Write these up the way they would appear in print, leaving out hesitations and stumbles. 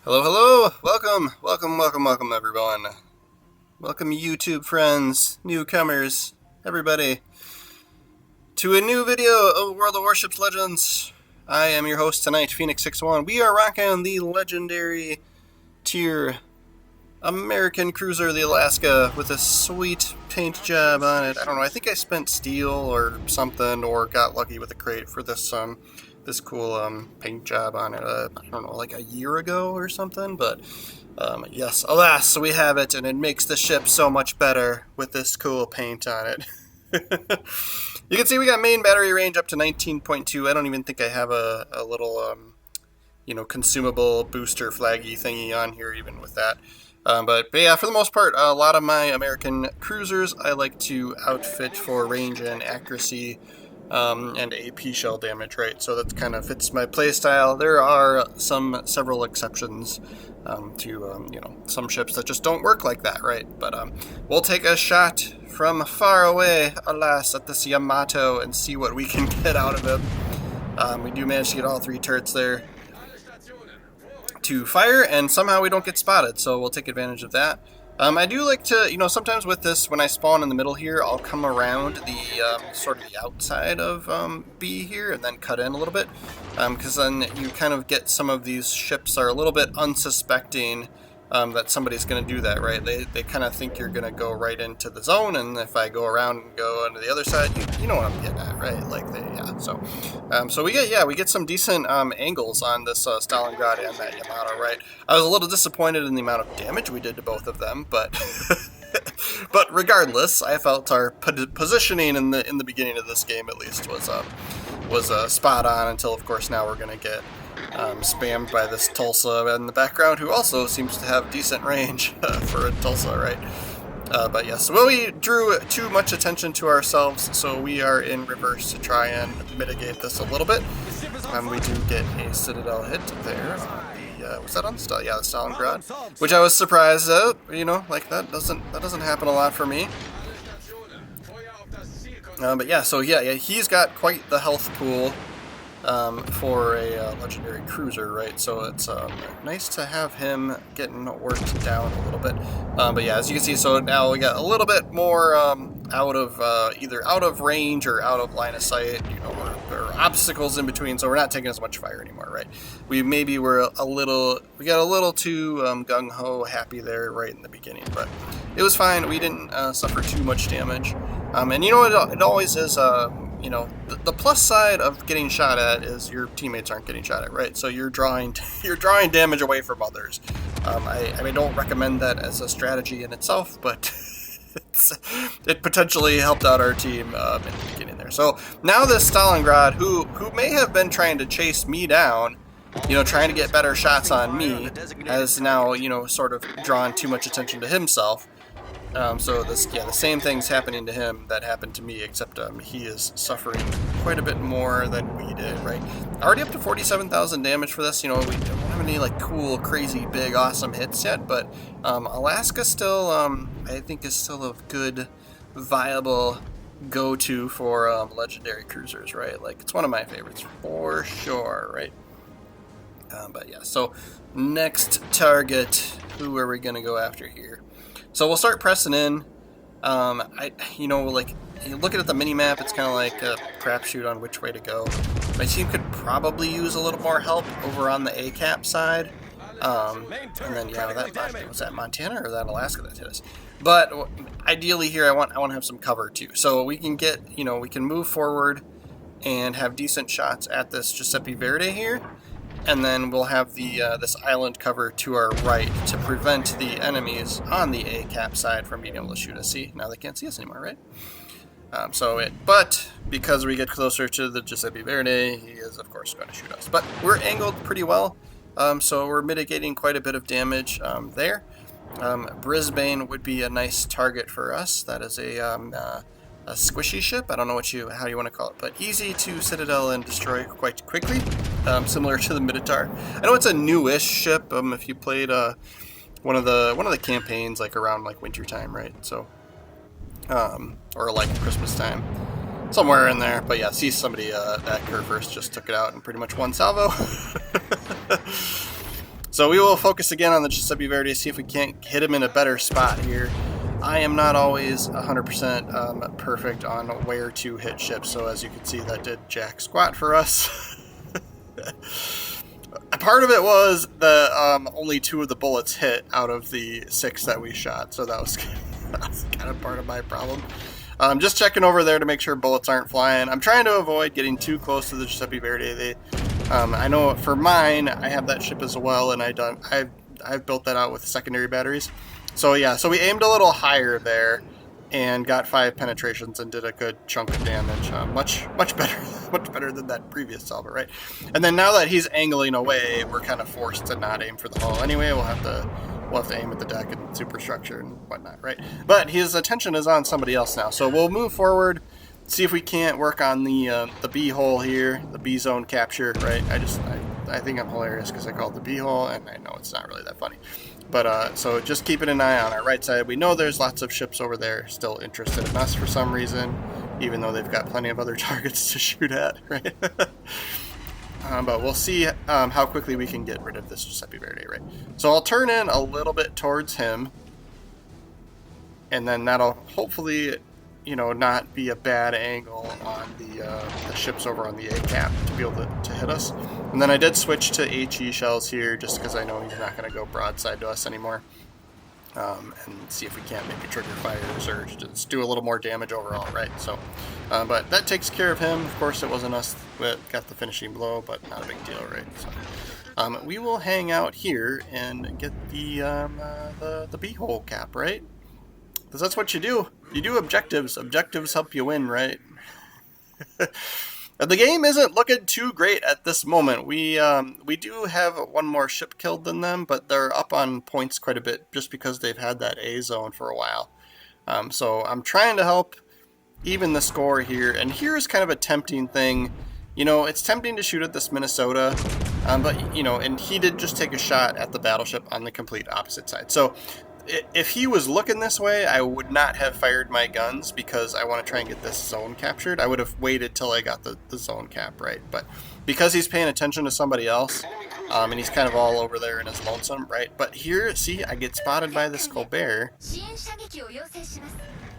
Hello, hello! Welcome, everyone. Welcome, YouTube friends, newcomers, everybody, to a new video of World of Warships Legends. I am your host tonight, Phoenix61. We are rocking the legendary tier American cruiser, the Alaska, with a sweet paint job on it. I don't know, I think I spent steel or something, or got lucky with a crate for this this cool paint job on it, I don't know, like a year ago or something, but yes, alas, we have it, and it makes the ship so much better with this cool paint on it. You can see we got main battery range up to 19.2. I don't even think I have a little, consumable booster flaggy thingy on here even with that. But yeah, for the most part, a lot of my American cruisers I like to outfit for range and accuracy, and AP shell damage, right? So that kind of fits my playstyle. There are several exceptions to some ships that just don't work like that, right? But we'll take a shot from far away, alas, at this Yamato and see what we can get out of him. We do manage to get all three turrets there to fire, and somehow we don't get spotted, so we'll take advantage of that. I do like to, sometimes with this, when I spawn in the middle here, I'll come around the sort of the outside of B here and then cut in a little bit, because then you kind of get some of these ships are a little bit unsuspecting that somebody's going to do that, right? They kind of think you're going to go right into the zone, and if I go around and go onto the other side, you know what I'm getting at, right? Like, so we get some decent angles on this Stalingrad and that Yamato, right? I was a little disappointed in the amount of damage we did to both of them, but but regardless, I felt our positioning in the beginning of this game at least was spot on until, of course, now we're going to get spammed by this Tulsa in the background, who also seems to have decent range for a Tulsa, right? But yes, well, we drew too much attention to ourselves, so we are in reverse to try and mitigate this a little bit. We do get a Citadel hit there on the, was that on the Stalingrad? Which I was surprised at, like that doesn't happen a lot for me. But yeah, so yeah, he's got quite the health pool for a legendary cruiser, right? So it's nice to have him getting worked down a little bit. But yeah, as you can see, so now we got a little bit more either out of range or out of line of sight, or obstacles in between. So we're not taking as much fire anymore, right? We got a little too gung ho happy there right in the beginning, but it was fine. We didn't suffer too much damage. And it always is. The plus side of getting shot at is your teammates aren't getting shot at, right? So you're drawing damage away from others. I don't recommend that as a strategy in itself, but it potentially helped out our team in the beginning there. So now this Stalingrad, who may have been trying to chase me down, trying to get better shots on me, has now, sort of drawn too much attention to himself. So the same thing's happening to him that happened to me, except he is suffering quite a bit more than we did, right? Already up to 47,000 damage for this. We don't have any like cool, crazy, big, awesome hits yet, but Alaska still, I think, is still a good, viable go-to for legendary cruisers, right? Like, it's one of my favorites for sure, right? But yeah, so next target, who are we gonna go after here? So we'll start pressing in. You looking at the mini-map, it's kind of like a crapshoot on which way to go. My team could probably use a little more help over on the ACAP side. And then, was that Montana or that Alaska that hit us? But ideally here, I want to have some cover too. So we can get, we can move forward and have decent shots at this Giuseppe Verde here. And then we'll have the this island cover to our right to prevent the enemies on the ACAP side from being able to shoot us. See, now they can't see us anymore, right? But because we get closer to the Giuseppe Verde, he is, of course, going to shoot us. But we're angled pretty well, so we're mitigating quite a bit of damage there. Brisbane would be a nice target for us. That is a squishy ship. I don't know how you want to call it, but easy to citadel and destroy quite quickly, similar to the Minotaur. I know it's a newish ship. If you played one of the campaigns like around like winter time, right? So, or like Christmas time, somewhere in there. But yeah, see somebody that Curve first just took it out in pretty much one salvo. So we will focus again on the Giuseppe Verdi, see if we can't hit him in a better spot here. I am not always 100% perfect on where to hit ships, so as you can see, that did jack squat for us. Part of it was the only 2 of the bullets hit out of the 6 that we shot, so that was kind of part of my problem. Just checking over there to make sure bullets aren't flying. I'm trying to avoid getting too close to the Giuseppe Verdi. I know for mine, I have that ship as well, and I've built that out with secondary batteries. So yeah, so we aimed a little higher there and got 5 penetrations and did a good chunk of damage. Much better than that previous salvo, right? And then now that he's angling away, we're kind of forced to not aim for the hull anyway. We'll have to aim at the deck and superstructure and whatnot, right? But his attention is on somebody else now, so we'll move forward, see if we can't work on the B hole here, the B zone capture, right? I think I'm hilarious because I call it the B hole, and I know it's not really that funny. But so just keeping an eye on our right side. We know there's lots of ships over there still interested in us for some reason, even though they've got plenty of other targets to shoot at, right? But we'll see how quickly we can get rid of this Giuseppe Verdi, right? So I'll turn in a little bit towards him, and then that'll hopefully, not be a bad angle on the ships over on the A cap to be able to hit us. And then I did switch to HE shells here just because I know he's not going to go broadside to us anymore. And see if we can't maybe trigger fires or just do a little more damage overall, right? So, but that takes care of him. Of course, it wasn't us that got the finishing blow, but not a big deal, right? So, we will hang out here and get the B-hole cap, right? Because that's what you do. You do objectives. Objectives help you win, right? The game isn't looking too great at this moment. We do have 1 more ship killed than them, but they're up on points quite a bit just because they've had that A zone for a while. So I'm trying to help even the score here, and here's kind of a tempting thing. It's tempting to shoot at this Minnesota, but and he did just take a shot at the battleship on the complete opposite side. So if he was looking this way, I would not have fired my guns because I want to try and get this zone captured. I would have waited till I got the zone cap, right? But because he's paying attention to somebody else, and he's kind of all over there in his lonesome, right? But here, see, I get spotted by this Colbert,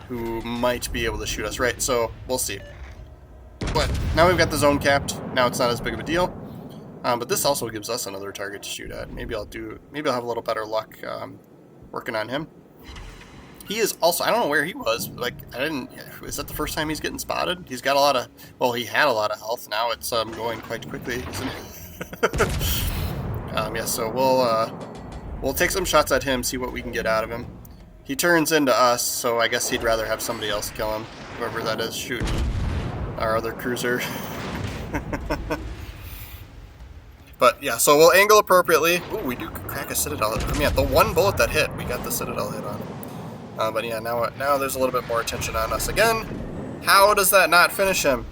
who might be able to shoot us, right? So we'll see. But now we've got the zone capped. Now it's not as big of a deal. But this also gives us another target to shoot at. Maybe I'll have a little better luck working on him. He is also, I don't know where he was, is that the first time he's getting spotted? He's got he had a lot of health. Now it's going quite quickly, isn't it? Yeah, so we'll take some shots at him, see what we can get out of him. He turns into us, so I guess he'd rather have somebody else kill him, whoever that is shooting our other cruiser. But yeah, so we'll angle appropriately. Ooh, we do crack a Citadel. I mean, the 1 bullet that hit, we got the Citadel hit on him. But yeah, now there's a little bit more attention on us again. How does that not finish him?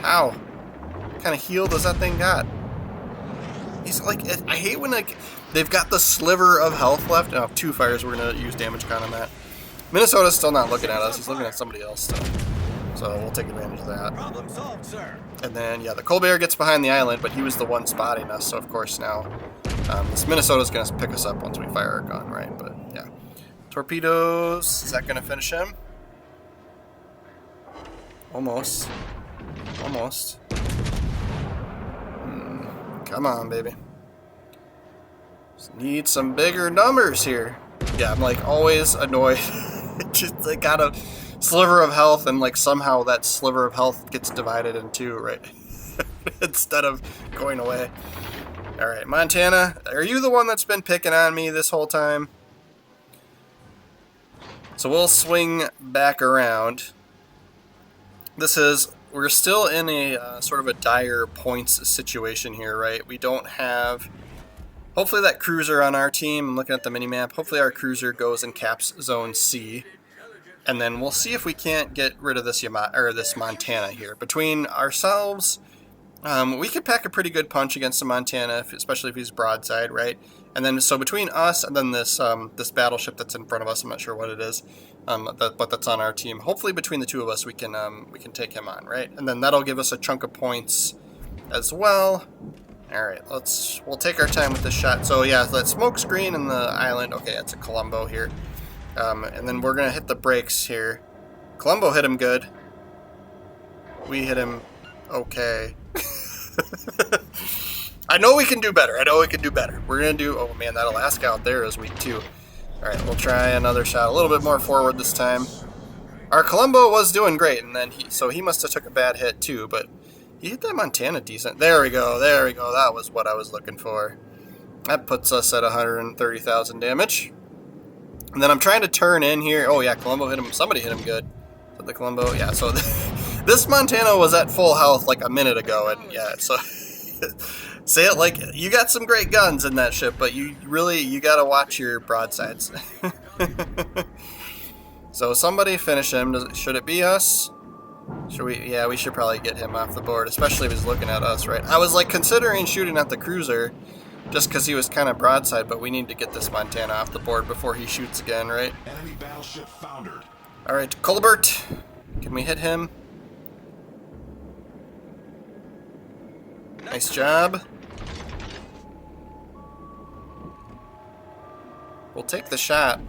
How? What kind of heal does that thing got? He's I hate when they've got the sliver of health left. Oh, 2 fires. We're gonna use damage con on that. Minnesota's still not looking at us. He's looking at somebody else still. So we'll take advantage of that. Problem solved, sir. And then, yeah, the Colbert gets behind the island, but he was the one spotting us, so of course now this Minnesota's going to pick us up once we fire our gun, right? But, yeah. Torpedoes. Is that going to finish him? Almost. Almost. Come on, baby. Just need some bigger numbers here. Yeah, I'm always annoyed. Just they got a sliver of health, and somehow that sliver of health gets divided in 2, right? Instead of going away. Alright, Montana, are you the one that's been picking on me this whole time? So we'll swing back around. We're still in a sort of a dire points situation here, right? We don't have, hopefully that cruiser on our team, I'm looking at the mini-map, hopefully our cruiser goes and caps Zone C. And then we'll see if we can't get rid of this Montana here. Between ourselves, we could pack a pretty good punch against the Montana, especially if he's broadside, right? And then so between us and then this battleship that's in front of us, I'm not sure what it is, but that's on our team. Hopefully between the 2 of us we can take him on, right? And then that'll give us a chunk of points as well. Alright, we'll take our time with this shot. So yeah, that smoke screen and the island. Okay, that's a Colombo here. And then we're gonna hit the brakes here. Colombo hit him good. We hit him okay. I know we can do better. I know we can do better. We're gonna do, oh man, that Alaska out there is weak too. Alright, we'll try another shot a little bit more forward this time. Our Colombo was doing great, and then he must have took a bad hit too, but he hit that Montana decent. There we go, there we go. That was what I was looking for. That puts us at 130,000 damage. And then I'm trying to turn in here. Oh yeah, Colombo hit him. Somebody hit him good. So the Colombo, yeah, so this Montana was at full health like a minute ago, and yeah, so say it like, you got some great guns in that ship, but you gotta watch your broadsides. So somebody finish him. Should it be us? Should we? Yeah, we should probably get him off the board, especially if he's looking at us, right? I was like considering shooting at the cruiser, just because he was kind of broadside, but we need to get this Montana off the board before he shoots again, right? Enemy battleship foundered. All right, Colbert, can we hit him? Nice job. We'll take the shot.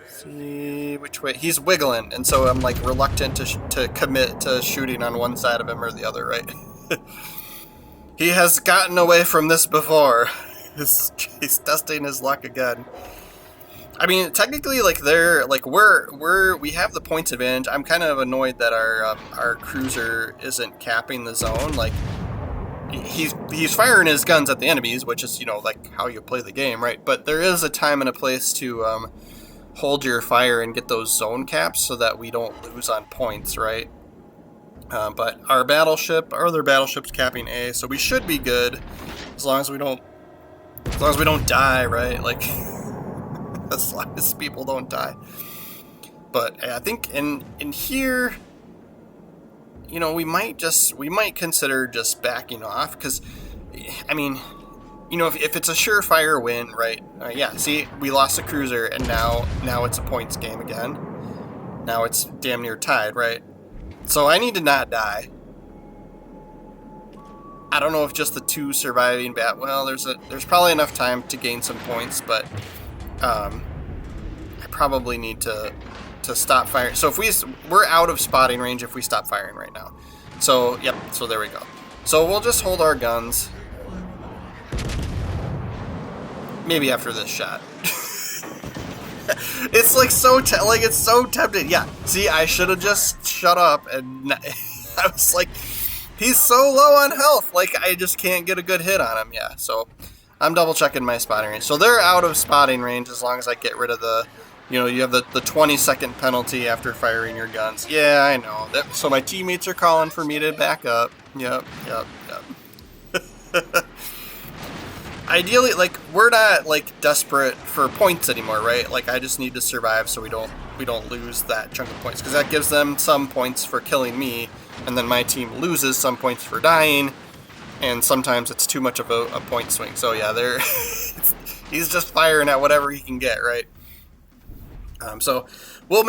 See which way he's wiggling, and so I'm like reluctant to commit to shooting on one side of him or the other, right? He has gotten away from this before. He's testing his luck again. I mean, technically, like we have the points advantage. I'm kind of annoyed that our cruiser isn't capping the zone. Like he's firing his guns at the enemies, which is, you know, like how you play the game, right? But there is a time and a place to hold your fire and get those zone caps so that we don't lose on points, right? But our other battleship's capping A, so we should be good as long as we don't die, right? Like as long as people don't die. But I think in here, you know, we might consider just backing off, because I mean, you know, if it's a surefire win, right? Yeah, see, we lost the cruiser, and now it's a points game again. Now it's damn near tied, right? So I need to not die. I don't know if just the two surviving well, there's probably enough time to gain some points, but I probably need to stop firing. So if we're out of spotting range if we stop firing right now. So yep, so there we go. So we'll just hold our guns. Maybe after this shot. It's like it's so tempting. Yeah. See, I should have just shut up, and I was like, he's so low on health. Like I just can't get a good hit on him. Yeah. So I'm double checking my spotting range. So they're out of spotting range as long as I get rid of the, you know, you have the 20-second penalty after firing your guns. Yeah, I know. So my teammates are calling for me to back up. Yep. Ideally, like, we're not like desperate for points anymore, right? Like, I just need to survive so we don't lose that chunk of points, because that gives them some points for killing me, and then my team loses some points for dying, and sometimes it's too much of a point swing. So yeah, he's just firing at whatever he can get, right? So we'll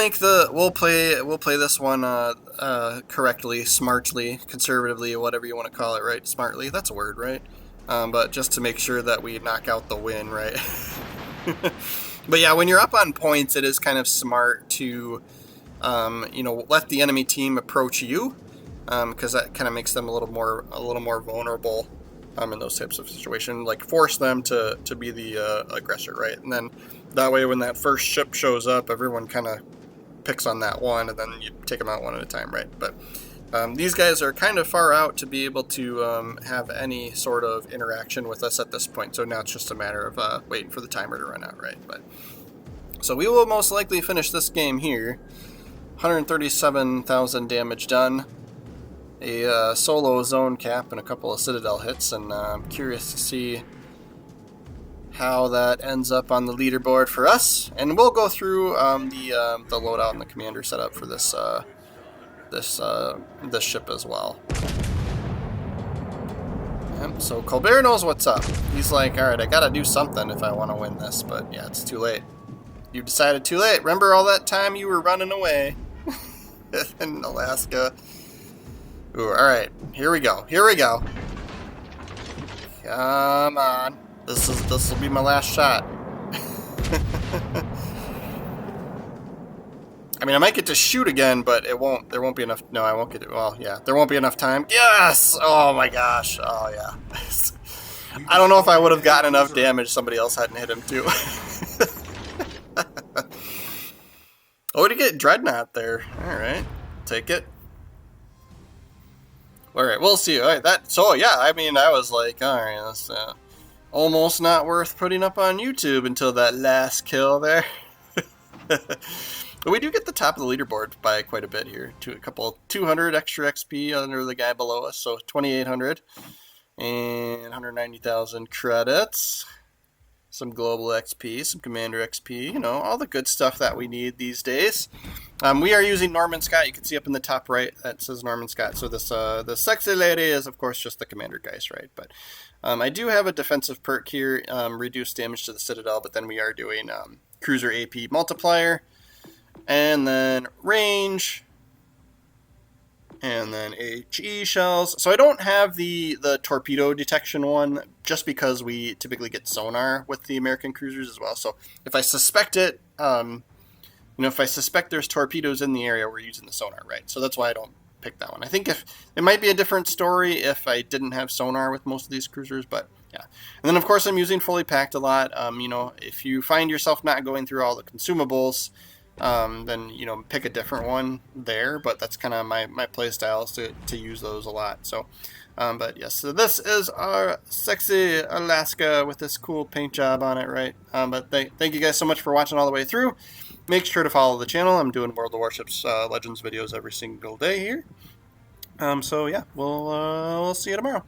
play this one correctly, smartly, conservatively, whatever you want to call it, right? Smartly, that's a word, right? But just to make sure that we knock out the win, right? But yeah, when you're up on points, it is kind of smart to, you know, let the enemy team approach you, because that kind of makes them a little more vulnerable in those types of situations. Like force them to be the aggressor, right? And then that way, when that first ship shows up, everyone kind of picks on that one, and then you take them out one at a time, right? But these guys are kind of far out to be able to have any sort of interaction with us at this point. So now it's just a matter of waiting for the timer to run out, right? But so we will most likely finish this game here. 137,000 damage done. A solo zone cap and a couple of Citadel hits, and I'm curious to see how that ends up on the leaderboard for us. And we'll go through the loadout and the commander setup for this this ship as well. Yep, so Colbert knows what's up. He's like, all right, I gotta do something if I want to win this, but yeah, it's too late. You decided too late. Remember all that time you were running away in Alaska? Ooh, all right, here we go. Here we go. Come on. This will be my last shot. I mean, I might get to shoot again, but it won't. There won't be enough. No, I won't get it. Well, yeah, there won't be enough time. Yes! Oh my gosh. Oh yeah. I don't know if I would have gotten enough damage. Somebody else hadn't hit him too. Oh, to get Dreadnought there. All right, take it. All right, we'll see. All right, that. So yeah, I mean, I was like, all right, that's almost not worth putting up on YouTube until that last kill there. But we do get the top of the leaderboard by quite a bit here. To a couple 200 extra XP under the guy below us, so 2,800 and 190,000 credits. Some global XP, some commander XP, you know, all the good stuff that we need these days. We are using Norman Scott. You can see up in the top right that says Norman Scott. So this the sexy lady is of course just the commander Geist, right? But I do have a defensive perk here, reduce damage to the Citadel, but then we are doing cruiser AP multiplier, and then range, and then HE shells. So I don't have the torpedo detection one just because we typically get sonar with the American cruisers as well. So if I suspect it, you know, if I suspect there's torpedoes in the area, we're using the sonar, right? So that's why I don't pick that one. I think if it might be a different story if I didn't have sonar with most of these cruisers, but yeah. And then of course I'm using fully packed a lot. You know, if you find yourself not going through all the consumables, then you know, pick a different one there, but that's kind of my play style is to use those a lot. So but yes, so this is our sexy Alaska with this cool paint job on it, right? But thank you guys so much for watching all the way through. Make sure to follow the channel. I'm doing World of Warships Legends videos every single day here. So yeah, we'll see you tomorrow.